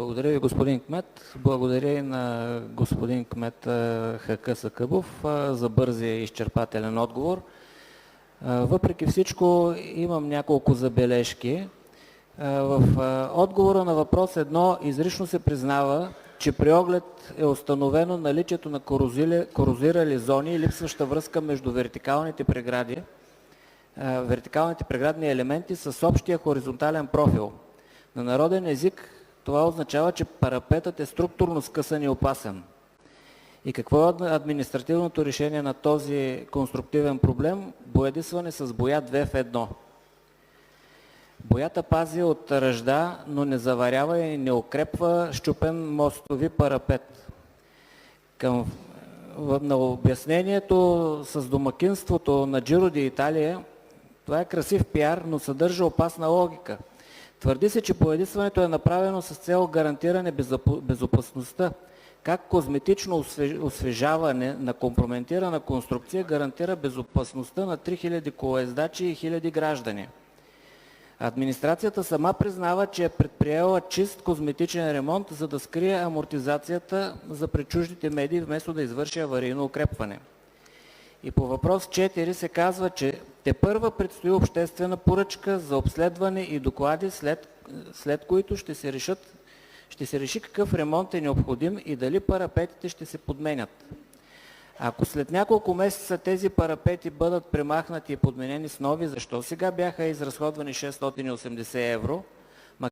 Благодаря ви, господин кмет. Благодаря и на господин кмет Хака Сакъбов за бързия и изчерпателен отговор. Въпреки всичко имам няколко забележки. В отговора на въпрос 1 изрично се признава, че при оглед е установено наличието на корозирали зони и липсваща връзка между вертикалните преградни елементи с общия хоризонтален профил. На народен език това означава, че парапетът е структурно скъсан и опасен. И какво е административното решение на този конструктивен проблем? Боядисване с боя 2 в 1. Боята пази от ръжда, но не заварява и не укрепва счупен мостови парапет. На обяснението с домакинството на Джиро ди Италия, това е красив пиар, но съдържа опасна логика. Твърди се, че боядисването е направено с цел гарантиране безопасността. Как козметично освежаване на компрометирана конструкция гарантира безопасността на 3000 колоездачи и 1000 граждани? Администрацията сама признава, че е предприела чист козметичен ремонт, за да скрие амортизацията за пред чуждите медии, вместо да извърши аварийно укрепване. И по въпрос 4 се казва, че тепърва предстои обществена поръчка за обследване и доклади, след които ще се реши какъв ремонт е необходим и дали парапетите ще се подменят. Ако след няколко месеца тези парапети бъдат премахнати и подменени с нови, защо сега бяха изразходвани 680 евро?